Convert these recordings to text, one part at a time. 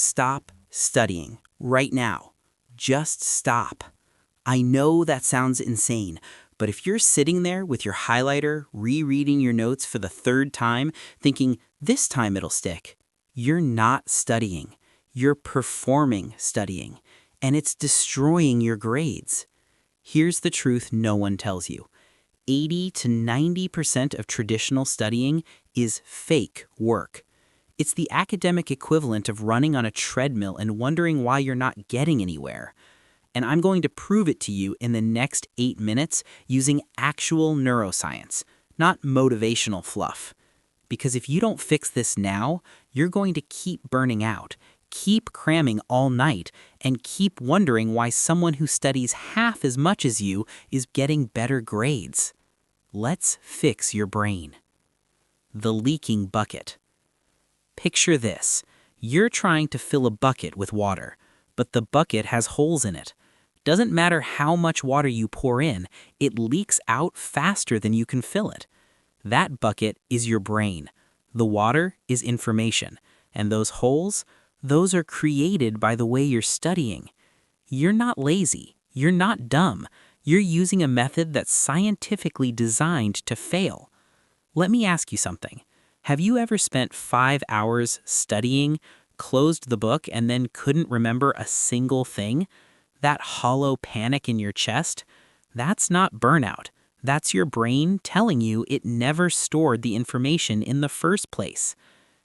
Stop studying right now. Just stop. I know that sounds insane, but if you're sitting there with your highlighter, rereading your notes for the third time, thinking this time it'll stick, you're not studying. You're performing studying, and it's destroying your grades. Here's the truth no one tells you. 80 to 90% of traditional studying is fake work. It's the academic equivalent of running on a treadmill and wondering why you're not getting anywhere. And I'm going to prove it to you in the next 8 minutes using actual neuroscience, not motivational fluff. Because if you don't fix this now, you're going to keep burning out, keep cramming all night, and keep wondering why someone who studies half as much as you is getting better grades. Let's fix your brain. The leaking bucket. Picture this. You're trying to fill a bucket with water, but the bucket has holes in it. Doesn't matter how much water you pour in, it leaks out faster than you can fill it. That bucket is your brain. The water is information. And those holes, those are created by the way you're studying. You're not lazy. You're not dumb. You're using a method that's scientifically designed to fail. Let me ask you something. Have you ever spent 5 hours studying, closed the book, and then couldn't remember a single thing? That hollow panic in your chest? That's not burnout. That's your brain telling you it never stored the information in the first place.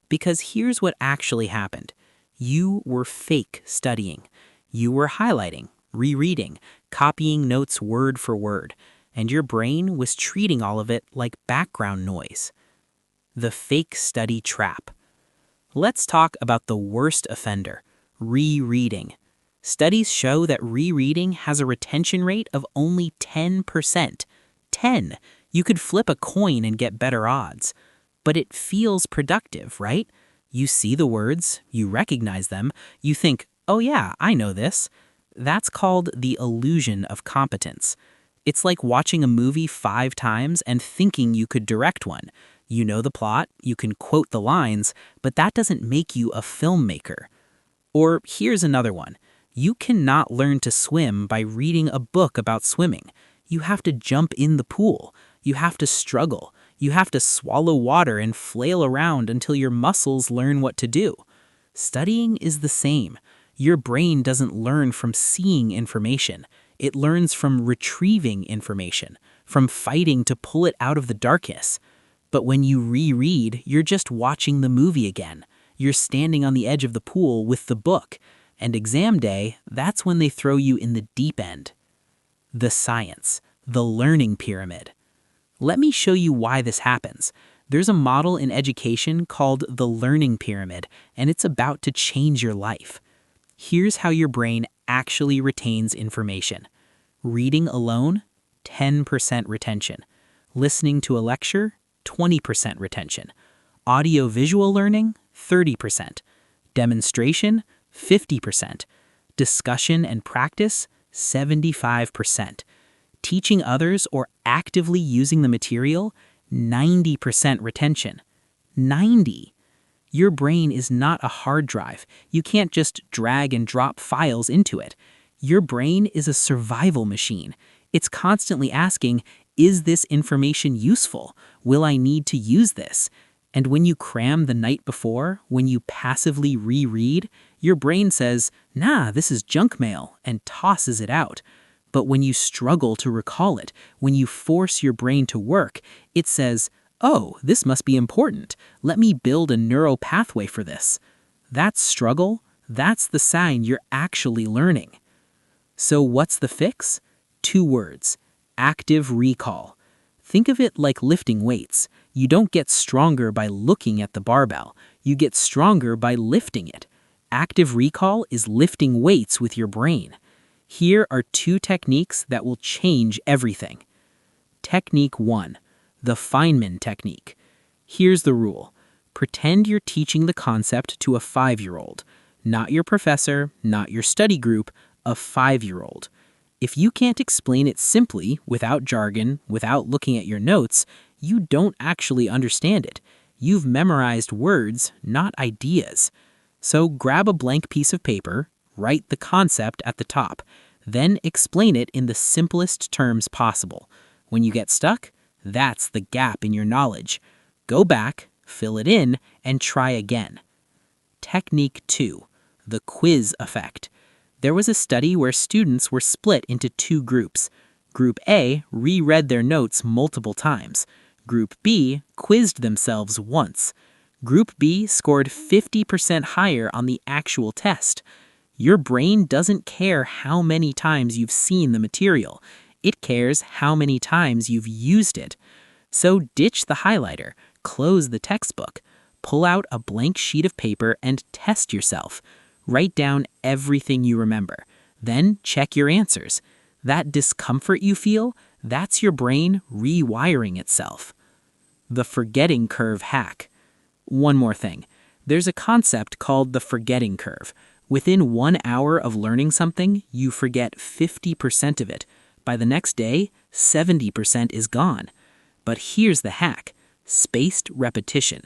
Because here's what actually happened. You were fake studying. You were highlighting, rereading, copying notes word for word, and your brain was treating all of it like background noise. The fake study trap. Let's talk about the worst offender, rereading. Studies show that rereading has a retention rate of only 10%. 10. You could flip a coin and get better odds. But it feels productive, right? You see the words, you recognize them, you think, oh yeah, I know this. That's called the illusion of competence. It's like watching a movie 5 times and thinking you could direct one. You know the plot, you can quote the lines, but that doesn't make you a filmmaker. Or here's another one. You cannot learn to swim by reading a book about swimming. You have to jump in the pool. You have to struggle. You have to swallow water and flail around until your muscles learn what to do. Studying is the same. Your brain doesn't learn from seeing information. It learns from retrieving information, from fighting to pull it out of the darkness. But when you reread, you're just watching the movie again. You're standing on the edge of the pool with the book. And exam day, that's when they throw you in the deep end. The science, the learning pyramid. Let me show you why this happens. There's a model in education called the learning pyramid, and it's about to change your life. Here's how your brain actually retains information. Reading alone, 10% retention. Listening to a lecture, 20% retention. Audio-visual learning, 30%. Demonstration, 50%. Discussion and practice, 75%. Teaching others or actively using the material, 90% retention. 90. Your brain is not a hard drive. You can't just drag and drop files into it. Your brain is a survival machine. It's constantly asking, is this information useful? Will I need to use this? And when you cram the night before, when you passively reread, your brain says, nah, this is junk mail, and tosses it out. But when you struggle to recall it, when you force your brain to work, it says, oh, this must be important. Let me build a neural pathway for this. That struggle, that's the sign you're actually learning. So what's the fix? 2 words. Active recall. Think of it like lifting weights. You don't get stronger by looking at the barbell. You get stronger by lifting it. Active recall is lifting weights with your brain. Here are 2 techniques that will change everything. Technique 1, the Feynman technique. Here's the rule. Pretend you're teaching the concept to a 5-year-old. Not your professor, not your study group, a 5-year-old. If you can't explain it simply, without jargon, without looking at your notes, you don't actually understand it. You've memorized words, not ideas. So grab a blank piece of paper, write the concept at the top, then explain it in the simplest terms possible. When you get stuck, that's the gap in your knowledge. Go back, fill it in, and try again. Technique 2, the quiz effect. There was a study where students were split into two groups. Group A reread their notes multiple times. Group B quizzed themselves once. Group B scored 50% higher on the actual test. Your brain doesn't care how many times you've seen the material. It cares how many times you've used it. So ditch the highlighter, close the textbook, pull out a blank sheet of paper and test yourself. Write down everything you remember. Then check your answers. That discomfort you feel, that's your brain rewiring itself. The forgetting curve hack. One more thing. There's a concept called the forgetting curve. Within 1 hour of learning something, you forget 50% of it. By the next day, 70% is gone. But here's the hack: spaced repetition.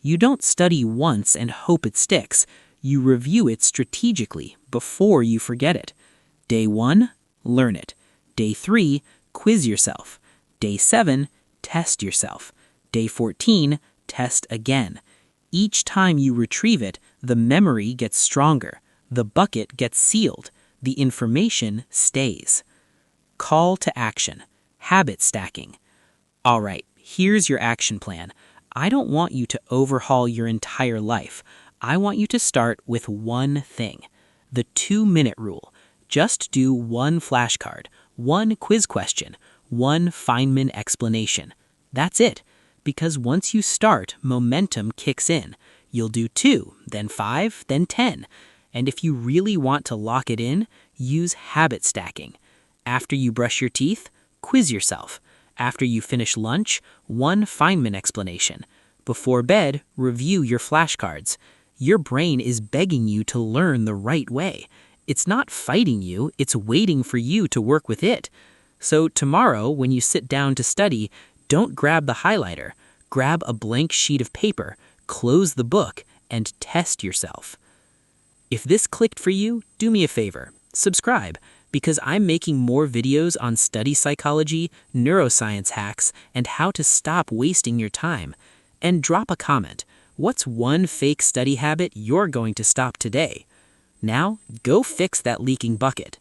You don't study once and hope it sticks. You review it strategically before you forget it. Day 1, learn it. Day 3, quiz yourself. Day 7, test yourself. Day 14, test again. Each time you retrieve it, the memory gets stronger. The bucket gets sealed. The information stays. Call to action. Habit stacking. All right, here's your action plan. I don't want you to overhaul your entire life. I want you to start with one thing. The 2-minute rule. Just do one flashcard, one quiz question, one Feynman explanation. That's it. Because once you start, momentum kicks in. You'll do 2, then 5, then 10. And if you really want to lock it in, use habit stacking. After you brush your teeth, quiz yourself. After you finish lunch, one Feynman explanation. Before bed, review your flashcards. Your brain is begging you to learn the right way. It's not fighting you, it's waiting for you to work with it. So tomorrow, when you sit down to study, don't grab the highlighter. Grab a blank sheet of paper, close the book, and test yourself. If this clicked for you, do me a favor. Subscribe, because I'm making more videos on study psychology, neuroscience hacks, and how to stop wasting your time. And drop a comment. What's one fake study habit you're going to stop today? Now, go fix that leaking bucket.